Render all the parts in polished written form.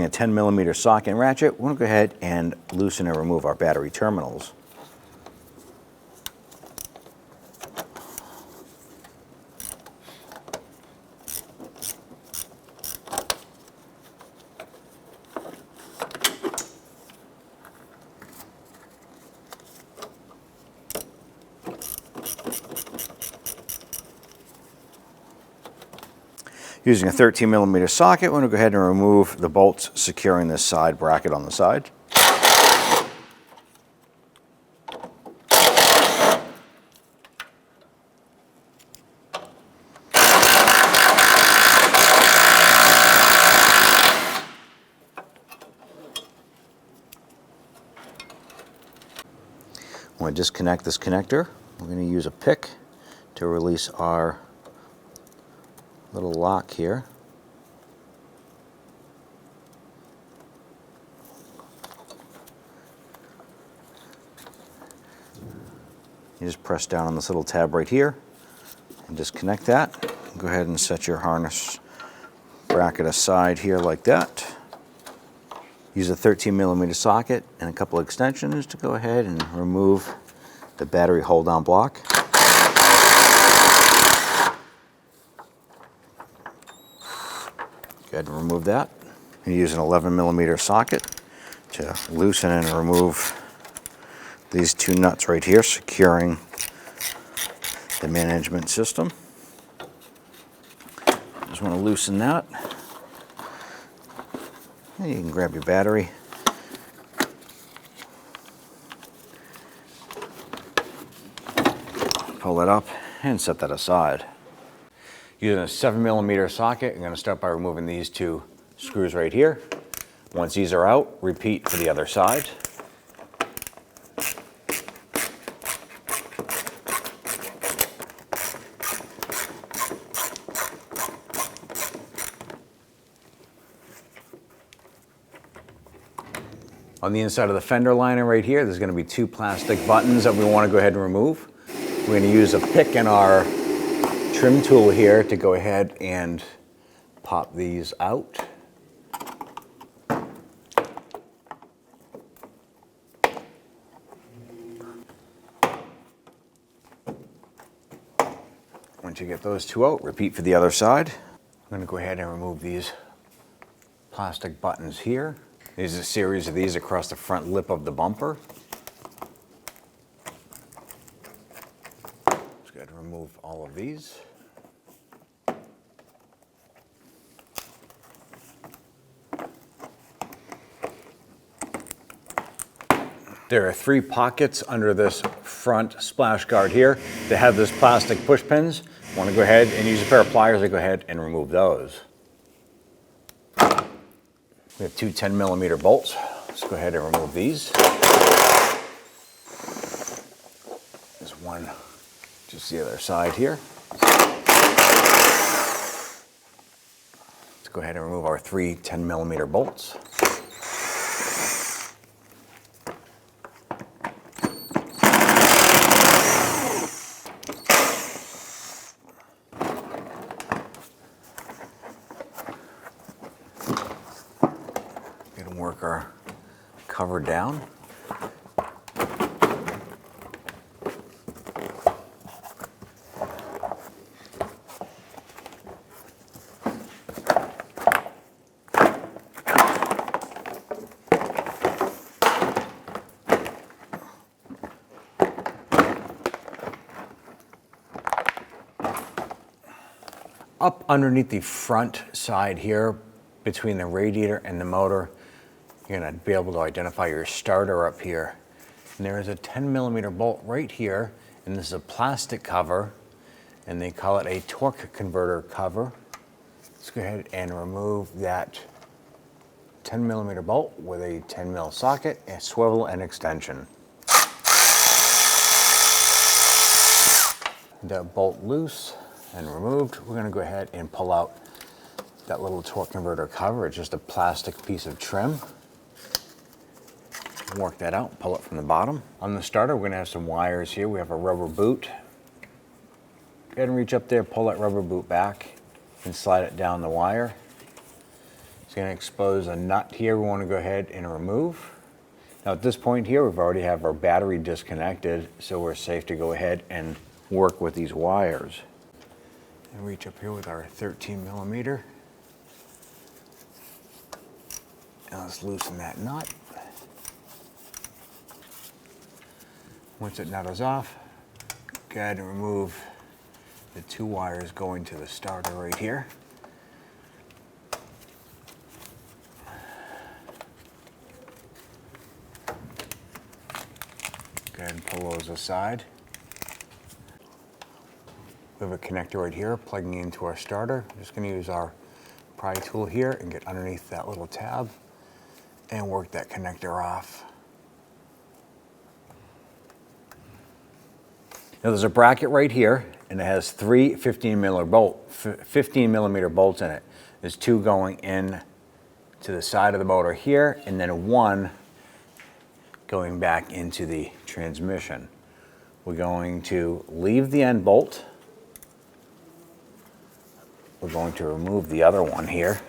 a 10mm socket and ratchet, we're going to go ahead and loosen and remove our battery terminals. Using a 13mm socket, we're going to go ahead and remove the bolts securing this side bracket on the side. When we disconnect this connector, we're going to use a pick to release our little lock here. You just press down on this little tab right here and disconnect that. Go ahead and set your harness bracket aside here like that. Use a 13mm socket and a couple of extensions to go ahead and remove the battery hold-down block. Go ahead and remove that. And use an 11mm socket to loosen and remove these two nuts right here, securing the management system. Just want to loosen that. And you can grab your battery. Pull it up and set that aside. Using a 7mm socket, I'm going to start by removing these two screws right here. Once these are out, repeat for the other side. On the inside of the fender liner right here, there's going to be two plastic buttons that we want to go ahead and remove. We're going to use a pick and our trim tool here to go ahead and pop these out. Once you get those two out, repeat for the other side. I'm going to go ahead and remove these plastic buttons here. There's a series of these across the front lip of the bumper. Just got to remove all of these. There are 3 pockets under this front splash guard here that have this plastic push pins. Want to go ahead and use a pair of pliers to go ahead and remove those. We have two 10mm bolts. Let's go ahead and remove these. There's one just the other side here. Let's go ahead and remove our 3 10mm bolts. Work our cover down. Up underneath the front side here, between the radiator and the motor, you're going to be able to identify your starter up here. And there is a 10mm bolt right here, and this is a plastic cover, and they call it a torque converter cover. Let's go ahead and remove that 10mm bolt with a 10mm socket, a swivel, and extension. The bolt loose and removed. We're going to go ahead and pull out that little torque converter cover. It's just a plastic piece of trim. Work that out, pull it from the bottom. On the starter, we're going to have some wires here. We have a rubber boot. Go ahead and reach up there, pull that rubber boot back, and slide it down the wire. It's going to expose a nut here we want to go ahead and remove. Now at this point here, we've already have our battery disconnected, so we're safe to go ahead and work with these wires. And reach up here with our 13 millimeter. And let's loosen that nut. Once that nut is off, go ahead and remove the two wires going to the starter right here. Go ahead and pull those aside. We have a connector right here plugging into our starter. I'm just going to use our pry tool here and get underneath that little tab and work that connector off. Now there's a bracket right here, and it has three 15 millimeter bolts in it. There's two going in to the side of the motor here, and then one going back into the transmission. We're going to leave the end bolt. We're going to remove the other one here.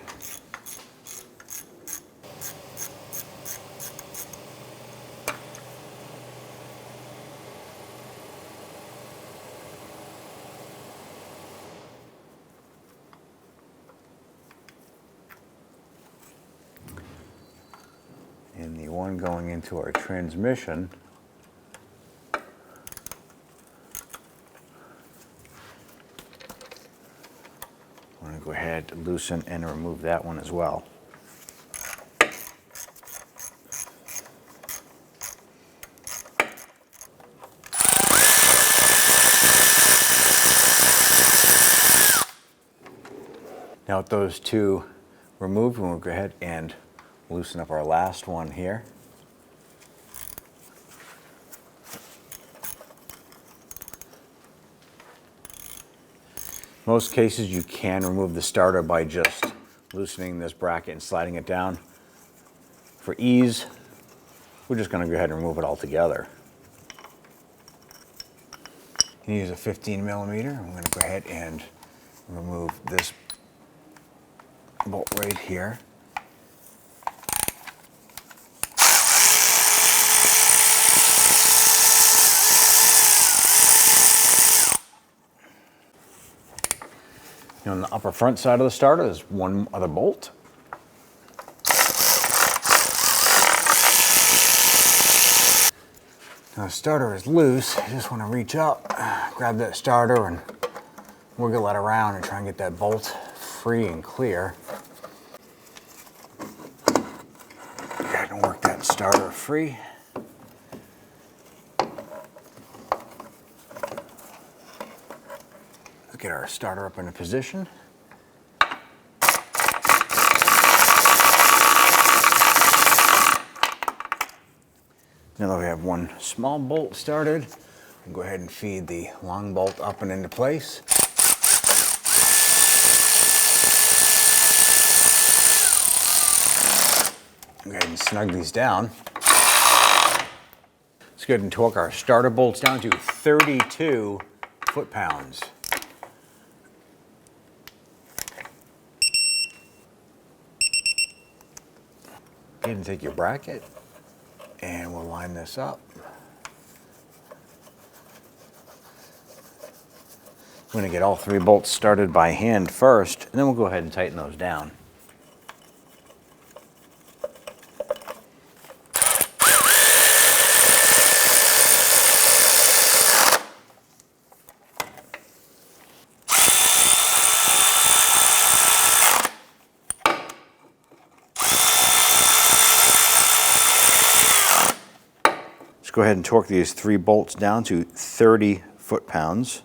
And the one going into our transmission, I'm going to go ahead, loosen and remove that one as well. Now with those two removed, we'll go ahead and loosen up our last one here. Most cases you can remove the starter by just loosening this bracket and sliding it down. For ease, we're just going to go ahead and remove it all together. You use a 15 millimeter. I'm going to go ahead and remove this bolt right here. On the upper front side of the starter, there's one other bolt. Now the starter is loose. You just want to reach up, grab that starter and wiggle that around and try and get that bolt free and clear. Go ahead and work that starter free. Get our starter up into position. Now that we have one small bolt started, we'll go ahead and feed the long bolt up and into place. Go ahead and snug these down. Let's go ahead and torque our starter bolts down to 32 foot-pounds. Go ahead and take your bracket and we'll line this up. I'm going to get all three bolts started by hand first, and then we'll go ahead and tighten those down. Go ahead and torque these three bolts down to 30 foot-pounds.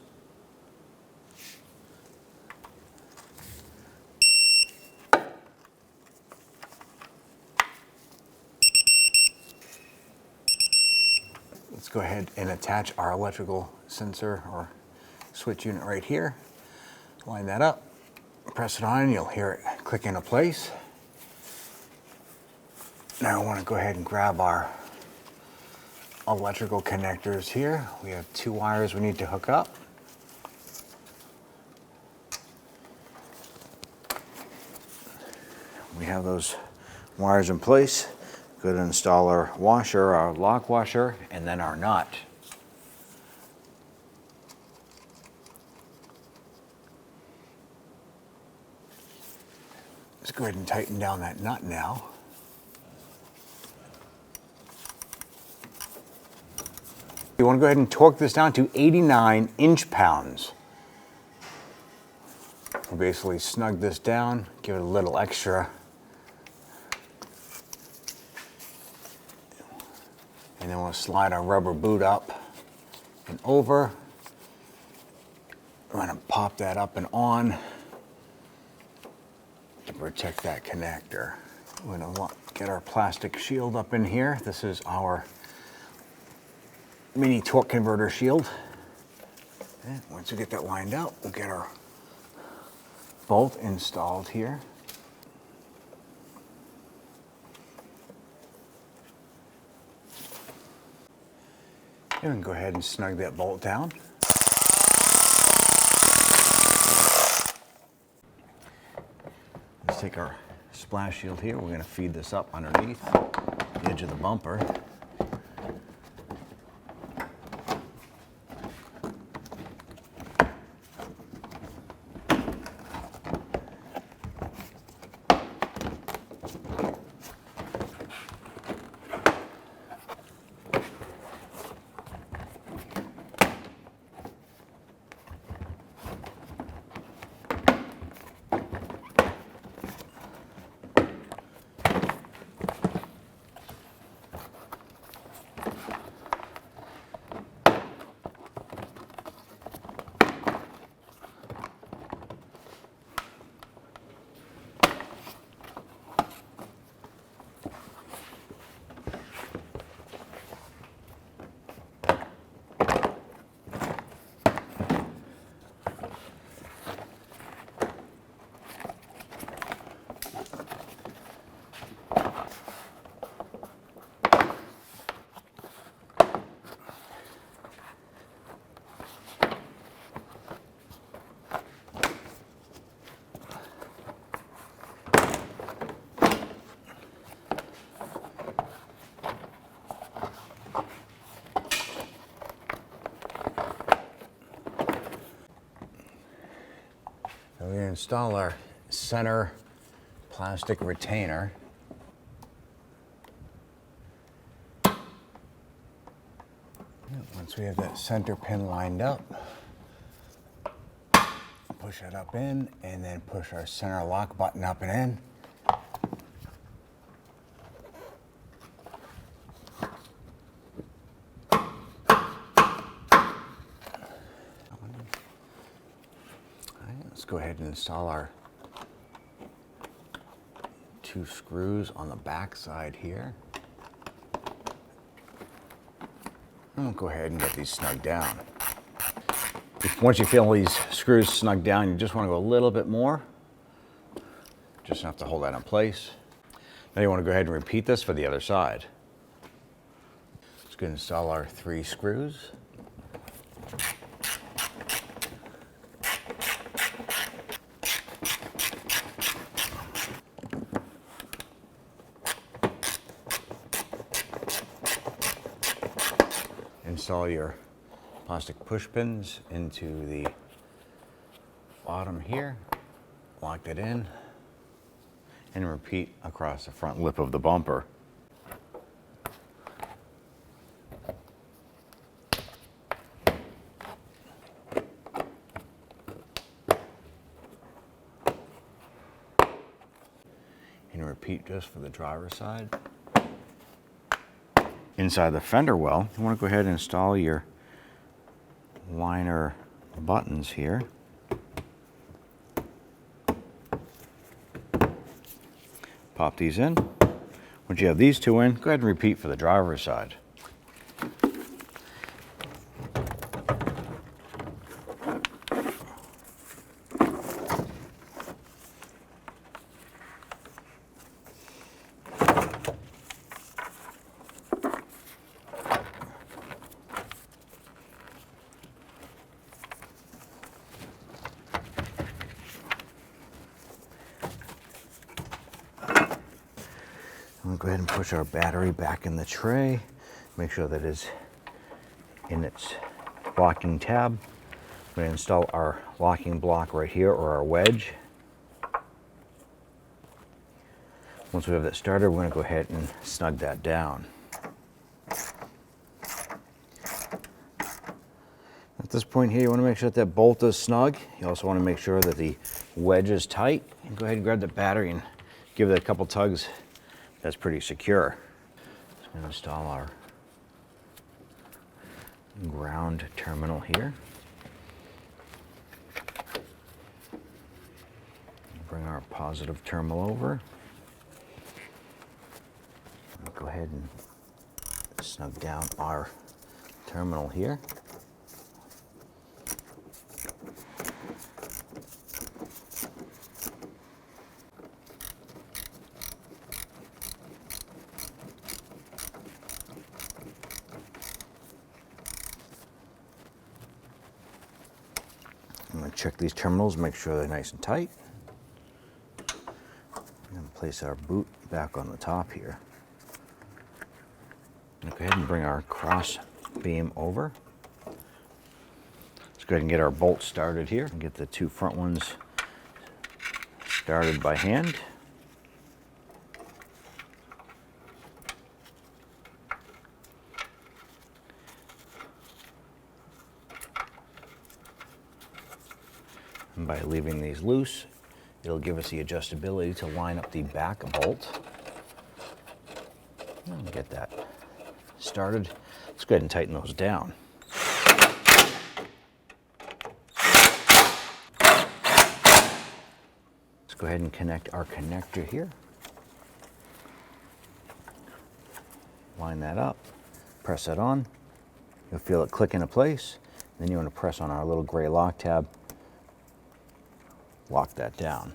Let's go ahead and attach our electrical sensor or switch unit right here. Line that up, press it on, you'll hear it click into place. Now I want to go ahead and grab our electrical connectors here. We have two wires we need to hook up. We have those wires in place, go to install our washer, our lock washer, and then our nut. Let's go ahead and tighten down that nut now. You want to go ahead and torque this down to 89 inch-pounds. We'll basically snug this down, give it a little extra. And then we'll slide our rubber boot up and over. We're going to pop that up and on to protect that connector. We're going to get our plastic shield up in here. This is our mini torque converter shield. And once we get that lined up, we'll get our bolt installed here. And we can go ahead and snug that bolt down. Let's take our splash shield here. We're going to feed this up underneath the edge of the bumper. We're going to install our center plastic retainer. Once we have that center pin lined up, push it up in, and then push our center lock button up and in. Let's go ahead and install our 2 screws on the back side here. And we'll go ahead and get these snugged down. Once you feel these screws snugged down, you just want to go a little bit more. Just enough to hold that in place. Now you want to go ahead and repeat this for the other side. Let's go install our 3 screws. Install your plastic push pins into the bottom here, lock it in, and repeat across the front lip of the bumper. And repeat just for the driver's side. Inside the fender well, you want to go ahead and install your liner buttons here. Pop these in. Once you have these 2 in, go ahead and repeat for the driver's side. ahead and push our battery back in the tray. Make sure that it's in its locking tab. I'm going to install our locking block right here, or our wedge. Once we have that started, we're going to go ahead and snug that down. At this point here, you want to make sure that that bolt is snug. You also want to make sure that the wedge is tight. And go ahead and grab the battery and give it a couple tugs. That's pretty secure. So I'm going to install our ground terminal here. Bring our positive terminal over. Go ahead and snug down our terminal here. I'm going to check these terminals, make sure they're nice and tight. I'm going to place our boot back on the top here. Go ahead and bring our cross beam over. Let's go ahead and get our bolts started here and get the two front ones started by hand. And by leaving these loose, it'll give us the adjustability to line up the back bolt. And get that started. Let's go ahead and tighten those down. Let's go ahead and connect our connector here. Line that up, press that on. You'll feel it click into place. Then you want to press on our little gray lock tab. Lock that down.